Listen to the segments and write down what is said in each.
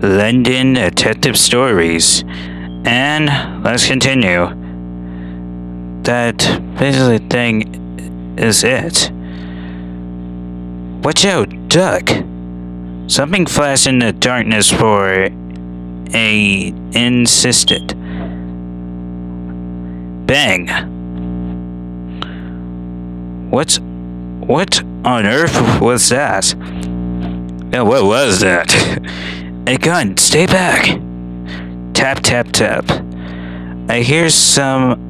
London Detective Stories. And let's continue. That basically thing is it. Watch out, duck! Something flashed in the darkness for a insisted. Bang! What on earth was that? Yeah, what was that? A gun, stay back! Tap, tap, tap. I hear sound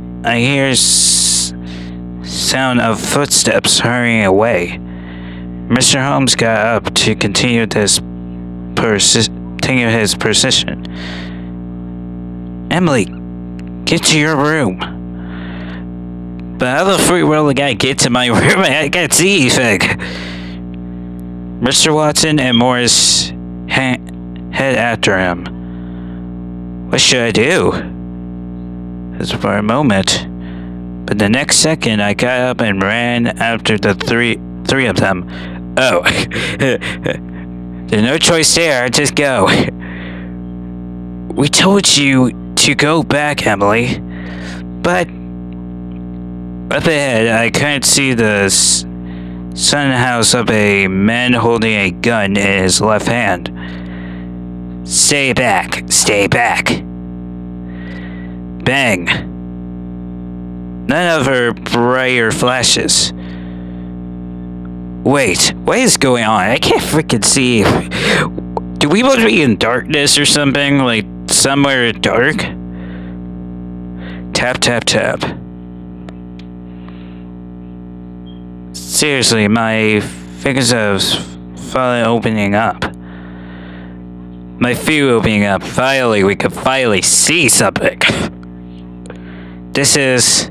of footsteps hurrying away. Mr. Holmes got up to continue his precision. Emily, get to your room. But how the freak will the guy get to my room? I can't see anything. Mr. Watson and Morris head after him. What should I do? Just for a moment. But the next second, I got up and ran after the three of them. Oh. There's no choice there. Just go. We told you to go back, Emily. But up ahead, I couldn't see the sun house of a man holding a gun in his left hand. Stay back. Stay back. Bang. None of her brighter flashes. Wait, what is going on? I can't freaking see. Do we both be in darkness or something? Like, somewhere dark? Tap, tap, tap. Seriously, my fingers are finally opening up. My feet opening up. Finally, we could finally see something. This is...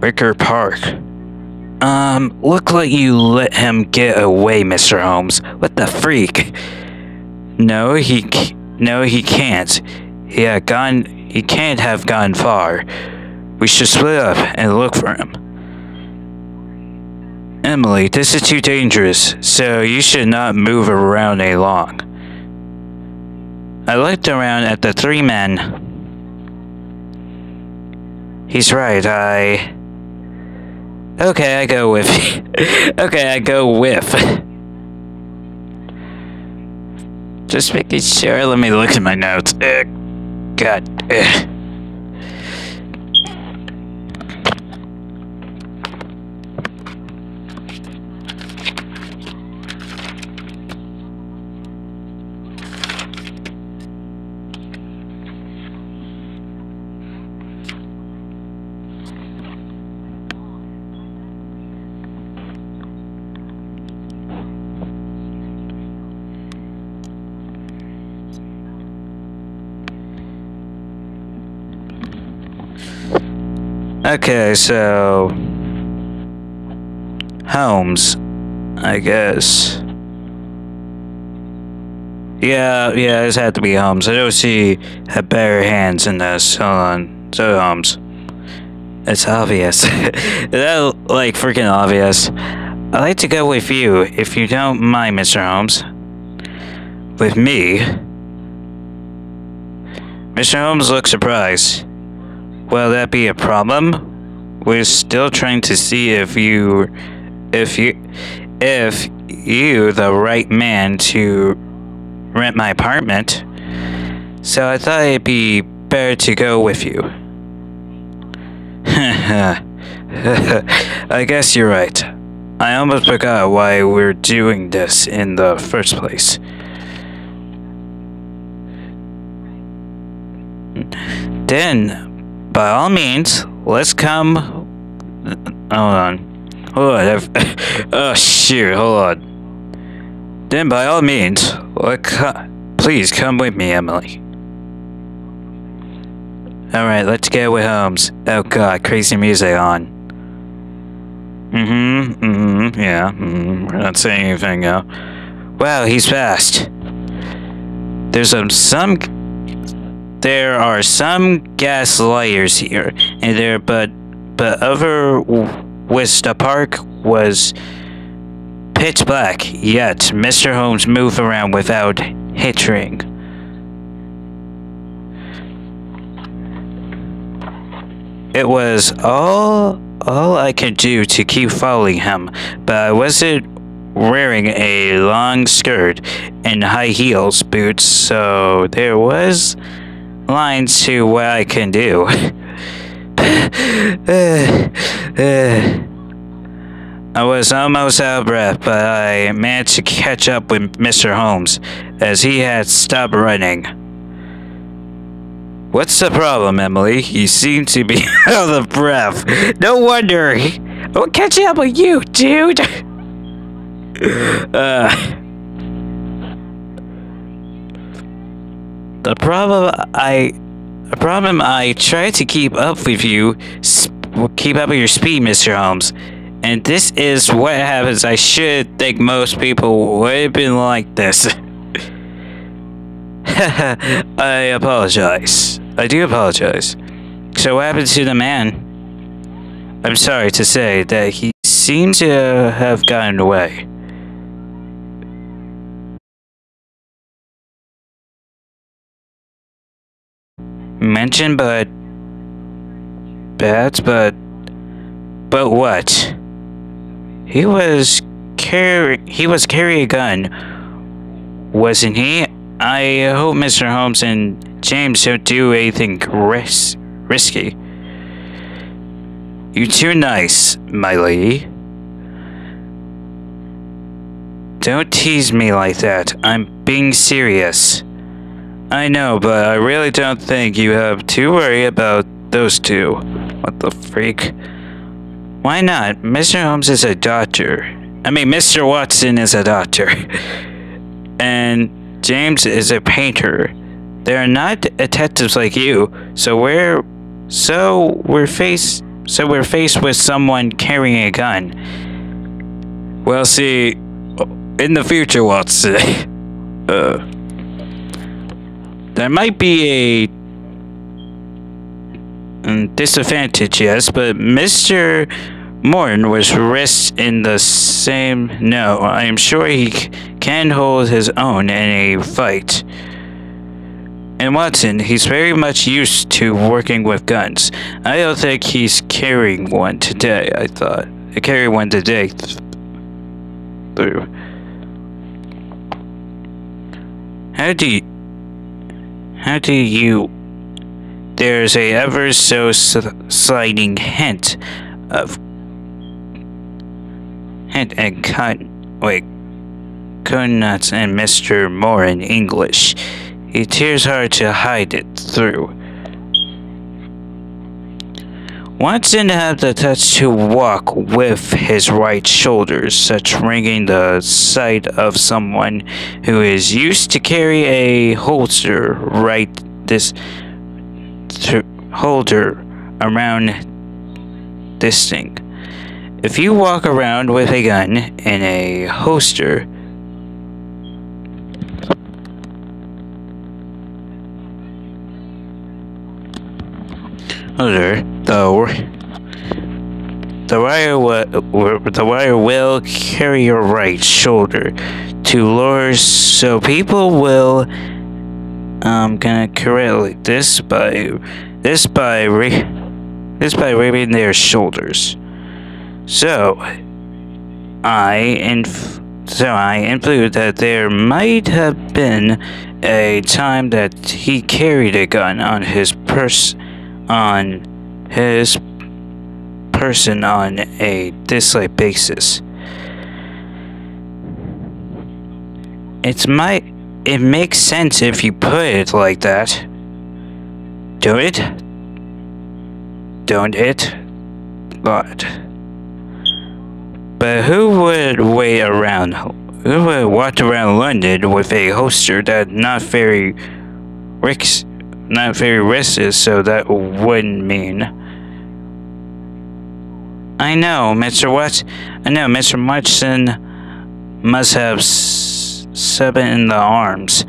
Ricker Park. Look like you let him get away, Mr. Holmes. What the freak? No, he can't. He can't have gone far. We should split up and look for him. Emily, this is too dangerous, so you should not move around any long. I looked around at the three men. He's right, Okay, I go with... Okay, I go with... Just making sure, let me look at my notes. God. Okay, so... Holmes, I guess. Yeah, this had to be Holmes. I don't see had better hands in this. Hold on. So, Holmes. It's obvious. That's like freaking obvious. I'd like to go with you, if you don't mind, Mr. Holmes. With me? Mr. Holmes looks surprised. Will that be a problem? We're still trying to see if you the right man to rent my apartment. So I thought it'd be better to go with you. I guess you're right. I almost forgot why we're doing this in the first place. Then, by all means, let's come... Hold on. Oh, shoot, hold on. Then, by all means, please come with me, Emily. Alright, let's get with Holmes. Oh god, crazy music on. Yeah, we're not saying anything now. Wow, he's fast. There are some gas lighters here, and but but over with the park was pitch black, yet Mr. Holmes moved around without hindering. It was all I could do to keep following him, but I wasn't wearing a long skirt and high heels boots, so there was lines to what I can do. I was almost out of breath, but I managed to catch up with Mr. Holmes as he had stopped running. What's the problem, Emily? You seem to be out of breath. No wonder. I'll catch up with you, dude. The problem I tried to keep up with you, keep up with your speed, Mr. Holmes. And this is what happens. I should think most people would have been like this. I apologize. I do apologize. So what happened to the man? I'm sorry to say that he seems to have gotten away. Mentioned, but what? He was carrying a gun, wasn't he? I hope Mr. Holmes and James don't do anything risky. You're too nice, my lady. Don't tease me like that. I'm being serious. I know, but I really don't think you have to worry about those two. What the freak? Why not? Mr. Holmes is a doctor. I mean, Mr. Watson is a doctor. And James is a painter. They're not detectives like you, so we're faced with someone carrying a gun. Well, see, in the future, Watson, there might be a disadvantage, yes, but Mr. Morton was raised in the same. No, I am sure he can hold his own in a fight. And Watson, he's very much used to working with guns. I don't think he's carrying one today. I thought he carried one today through. How do you? There's a ever so sliding hint and coconuts and Mr. Moore in English. It tears hard to hide it through. Watson had the touch to walk with his right shoulder, such ringing the sight of someone who is used to carry a holster around this thing. If you walk around with a gun in a holster, the wire will carry your right shoulder to lower, so people will gonna correct this by raising their shoulders. So I inferred that there might have been a time that he carried a gun on his person on a dislike basis. It makes sense if you put it like that. Don't it? But who would walk around London with a holster that not very risky, so that wouldn't mean. I know, Mr. Watson must have 7 in the arms,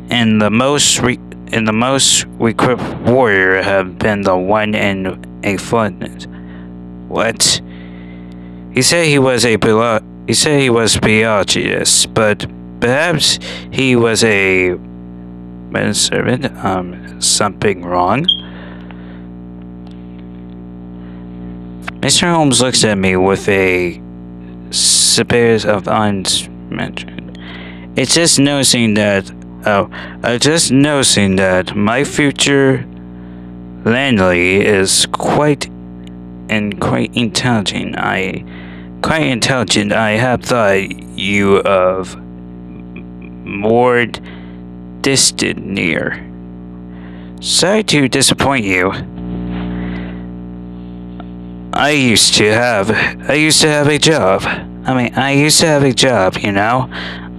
and the most equipped warrior have been the one in a foot. What? He said he was a biologist, but perhaps he was a servant. Something wrong? Mr. Holmes looks at me with a spirit of unmentioned. It's just noticing that. Just noticing that my future landlady is quite intelligent. Quite intelligent. I have thought you of more distant near. Sorry to disappoint you. I used to have a job. I used to have a job, you know?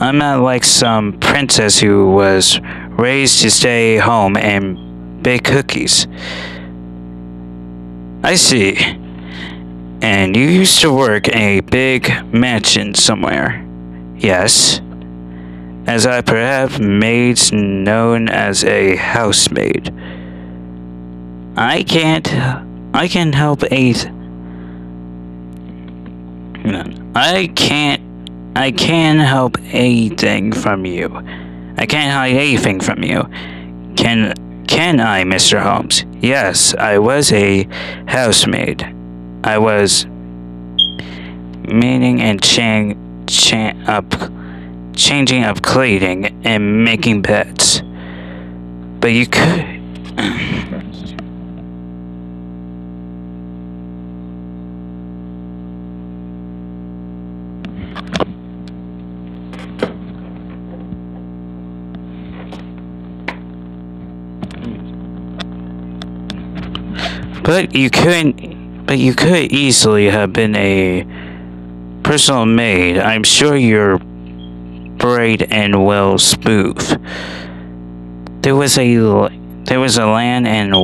I'm not like some princess who was raised to stay home and bake cookies. I see. And you used to work in a big mansion somewhere. Yes. As I perhaps made known as a housemaid. I can help aid. I can't help anything from you. I can't hide anything from you. Can I, Mr. Holmes? Yes, I was a housemaid. I was meaning and changing up clothing and making beds. But you could. But you could easily have been a personal maid. I'm sure you're bright and well smooth. There was a land and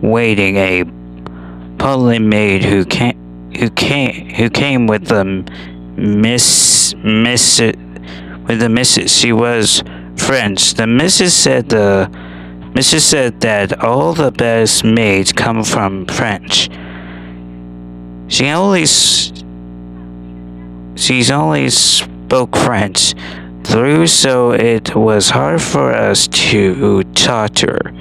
waiting a public maid who came with the missus. She was French. The missus said that all the best maids come from French. She's only spoke French through, so it was hard for us to taught her.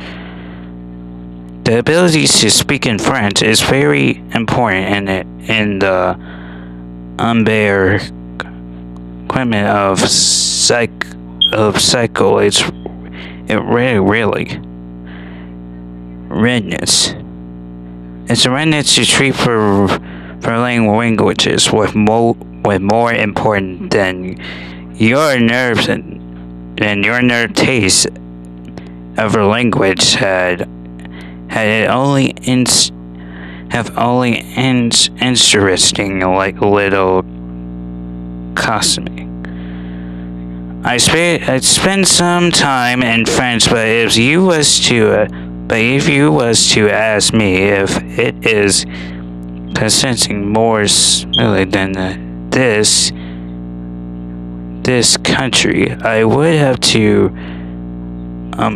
The ability to speak in French is very important in the equipment of cycle. It really readiness. It's a readiness to treat for languages with more important than your nerves and your nerve taste of a language have only interesting like little cosmic. I spent some time in French, but if you was to ask me if it is consenting more smoothly than this country, I would have to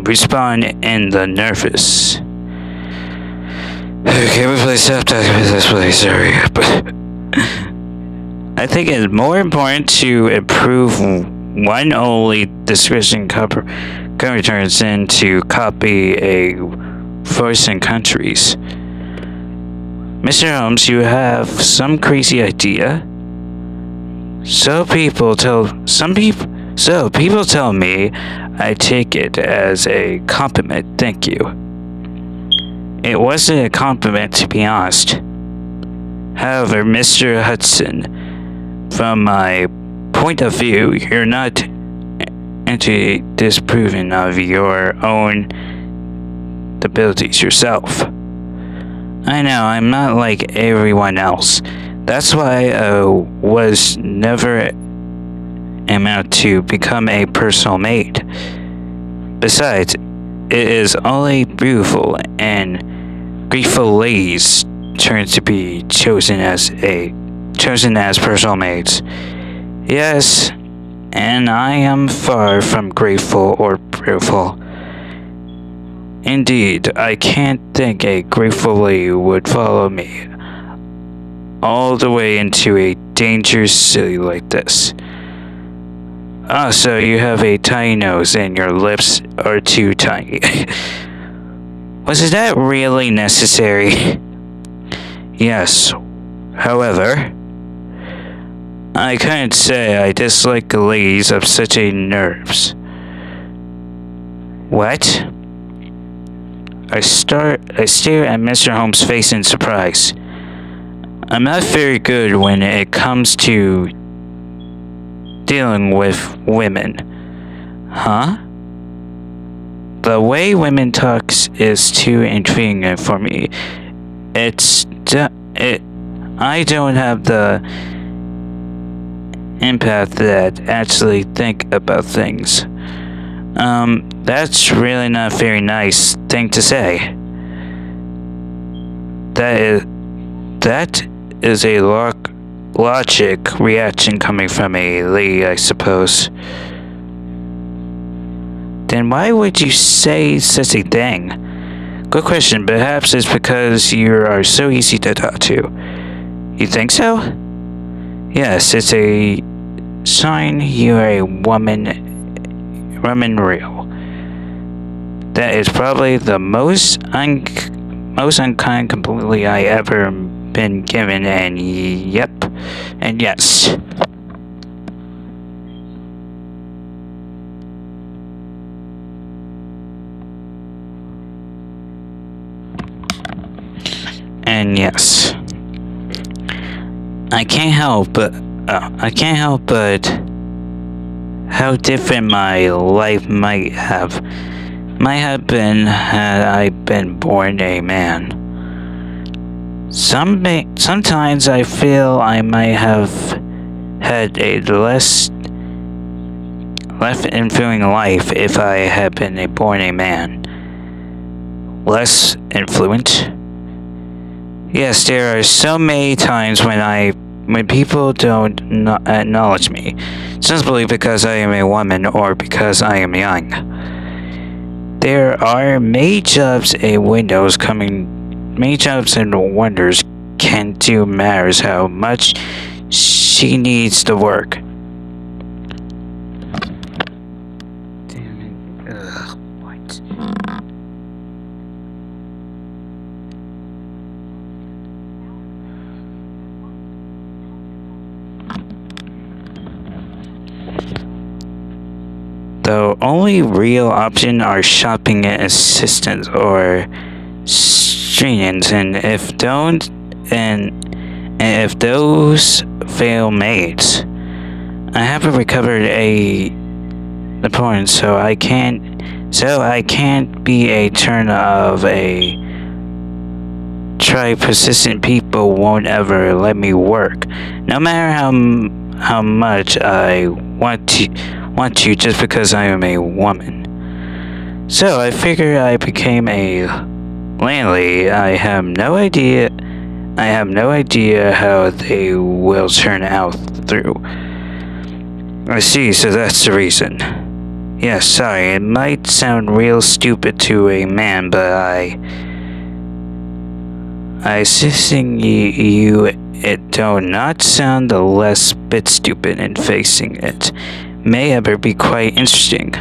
respond in the nervous. Okay, we please stop talking about this, please. Sorry, but I think it's more important to improve one only description returns than to copy a foreign countries. Mr. Holmes, you have some crazy idea. People tell me I take it as a compliment. Thank you. It wasn't a compliment, to be honest. However, Mr. Hudson, from my point of view, you're not disproving of your own abilities yourself. I know, I'm not like everyone else. That's why I was never amount to become a personal maid. Besides, it is only beautiful and grateful ladies' turn to be chosen as personal maids. Yes, and I am far from grateful or beautiful. Indeed, I can't think a grateful lady would follow me. all the way into a dangerous city like this. Ah, so you have a tiny nose and your lips are too tiny. Was that really necessary? Yes. However, I couldn't say I dislike ladies of such a nerves. What? I stare at Mr. Holmes' face in surprise. I'm not very good when it comes to dealing with women. Huh? The way women talk is too intriguing for me. I don't have the empath that actually think about things. That's really not a very nice thing to say. That is a logic reaction coming from a lady, I suppose. Then why would you say such a thing? Good question. Perhaps it's because you are so easy to talk to. You think so? Yes, it's a sign you are a woman real. That is probably the most unkind completely I ever been given, and yep, and yes. And yes. I can't help but how different my life might have been had I been born a man. Sometimes I feel I might have had a less fulfilling life if I had been born a man. Less influent. Yes, there are so many times when people don't acknowledge me, simply because I am a woman or because I am young. There are many jobs and wonders can do matters how much she needs to work. Damn it. Ugh, what? The only real option are shopping assistants or streamings, and if those fail maids. I haven't recovered the porn, so I can't be a turn of a try. Persistent people won't ever let me work, no matter how much I want to, just because I am a woman. So I figured I became a landlady. I have no idea how they will turn out through. I see, so that's the reason. Yeah, sorry, it might sound real stupid to a man, but I assisting you it do not sound the less bit stupid, and facing it may ever be quite interesting.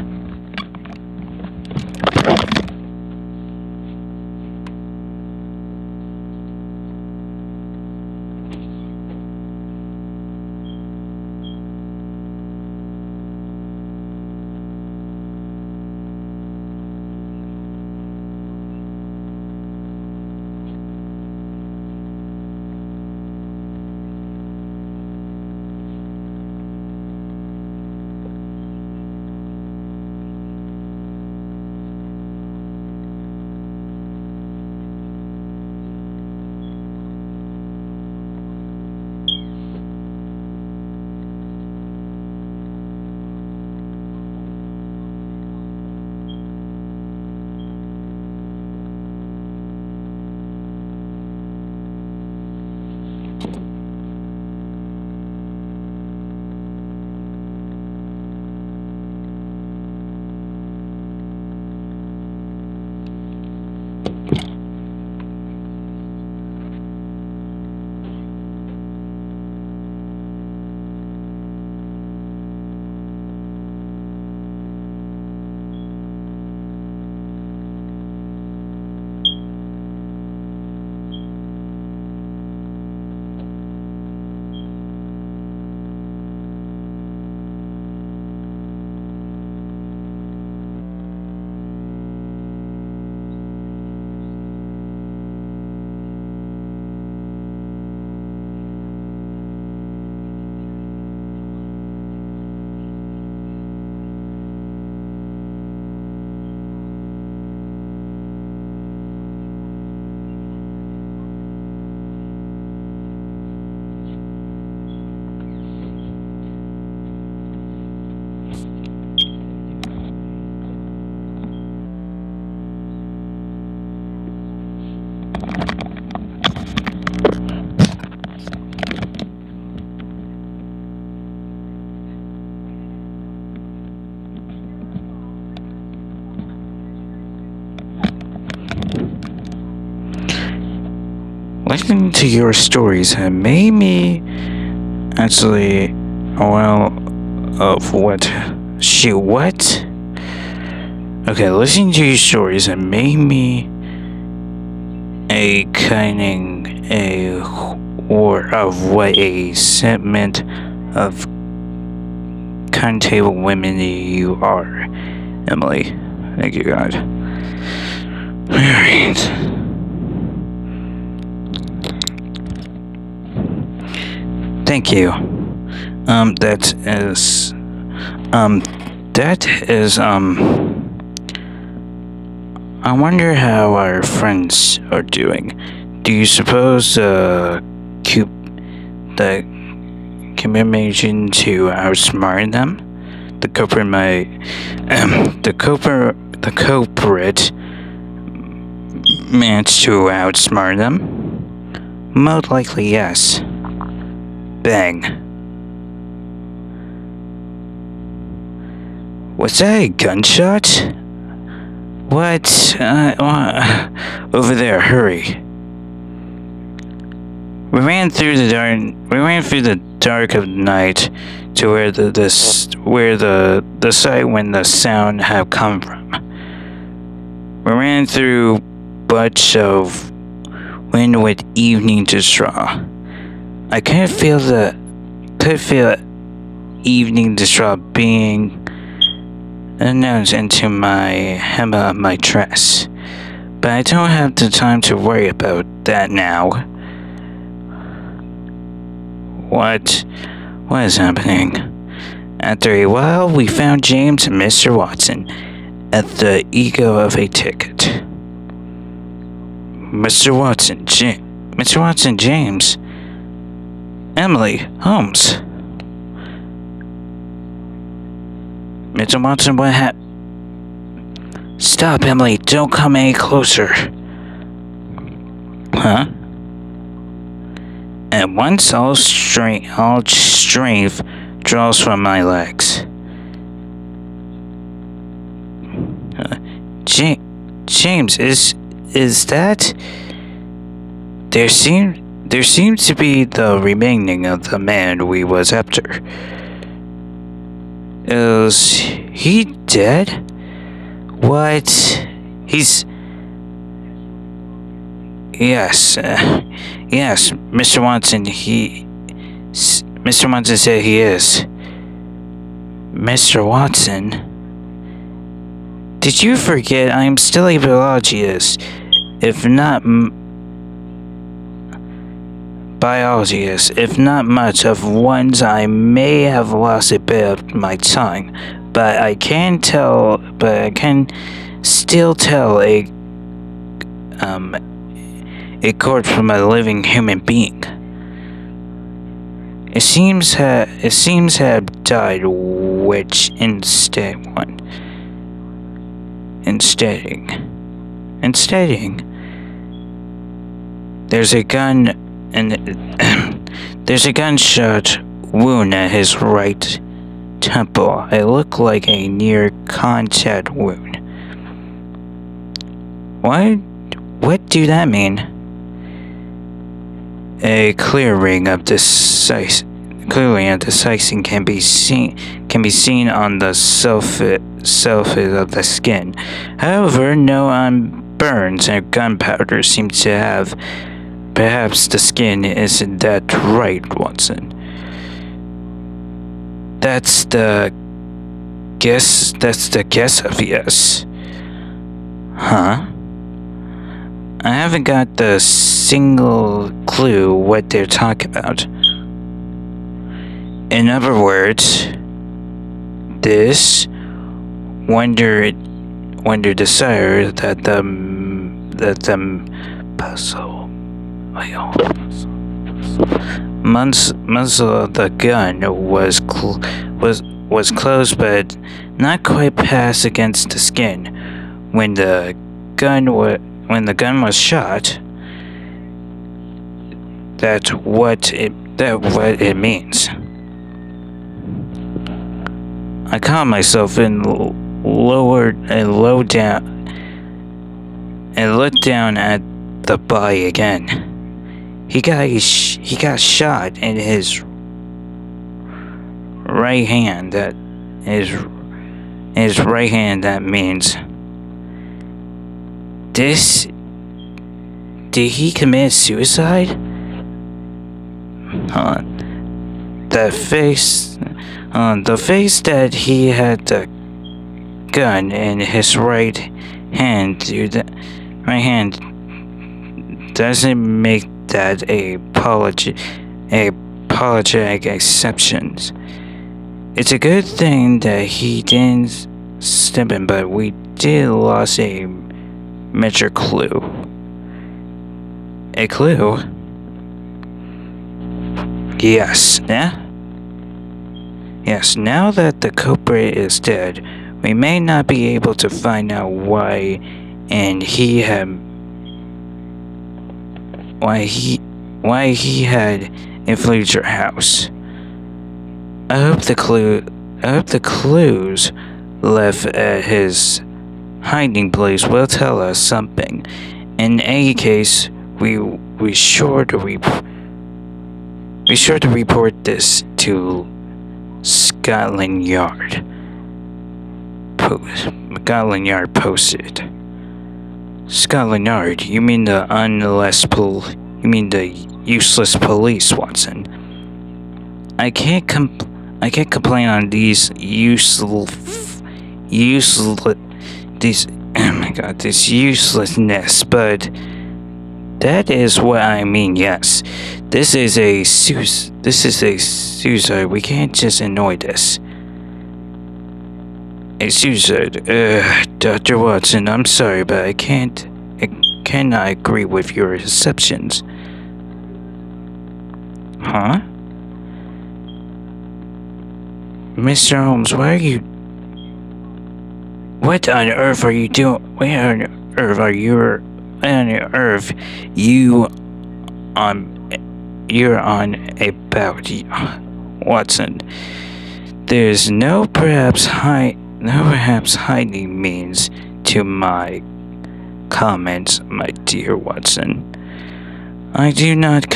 Listening to your stories have made me actually aware of what? Okay, listening to your stories have made me or of what a segment of countable women you are, Emily. Thank you, God. Alright. Thank you. That is, I wonder how our friends are doing. Do you suppose, the commission to outsmart them? The culprit managed to outsmart them? Most likely, yes. Bang. Was that a gunshot? What? Over there, hurry. We ran through the dark of night to where the site when the sound had come from. We ran through bunch of wind with evening to straw. I could feel evening to straw being announced into my hem of my dress, but I don't have the time to worry about that now. What is happening? After a while, we found James and Mr. Watson at the ego of a ticket. Mr. Watson, James, Emily, Holmes. Mr. Watson, what happened? Stop, Emily, don't come any closer. Huh? At once, all strength draws from my legs. James, is that? There seems to be the remaining of the man we was after. Is he dead? What? Yes, Mr. Watson, Mr. Watson said he is. Mr. Watson? Did you forget I am still a biologist, if not much of ones I may have lost a bit of my tongue, but I can still tell a corpse from a living human being. It seems have died, which insteading. There's a gunshot wound at his right temple. It looked like a near contact wound. What do that mean? A clearing of the size can be seen on the surface of the skin. However, no burns and gunpowder seem to have. Perhaps the skin isn't that right, Watson. That's the guess of yes. Huh? I haven't got the single clue what they're talking about. In other words, this wonder desire that the muzzle of the gun was closed but not quite passed against the skin. When the gun was shot, that's what it means. I caught myself and looked down at the body again. he got shot in his right hand. His right hand. That means this. Did he commit suicide? Huh. The face that he had the gun in his right hand, dude. That right hand doesn't make that a apologetic exceptions. It's a good thing that he didn't step in, but we did lose a major clue. A clue? Yes, yeah? Yes, now that the culprit is dead, we may not be able to find out why he had influenced your house. I hope the clues left at his hiding place will tell us something. In any case, we sure to report this to Scotland Yard. Scotland Yard posted. Scotland Yard? You mean the useless police, Watson? I can't complain on these this uselessness, but that is what I mean. Yes, this is a suicide. We can't just ignore this. A suicide. Dr. Watson, I'm sorry, but I cannot agree with your assumptions. Huh? Mr. Holmes, what on earth are you doing? Where on earth are you? You're on about, Watson? There's no perhaps hiding means to my comments, my dear Watson. I do not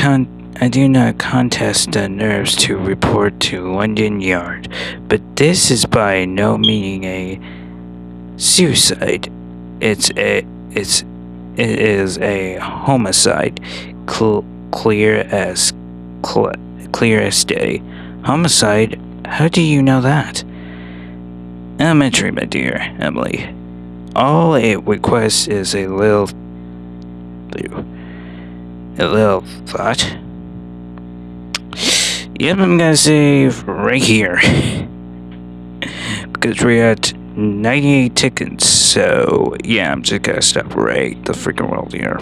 contest the nerves to report to London Yard, but this is by no meaning a suicide. It is a homicide, clear as day. Homicide? How do you know that? Elementary, my dear Emily. All it requests is a little thought. Yep, I'm gonna save right here. Because we're at 98 tickets, so yeah, I'm just gonna stop right the freaking world here.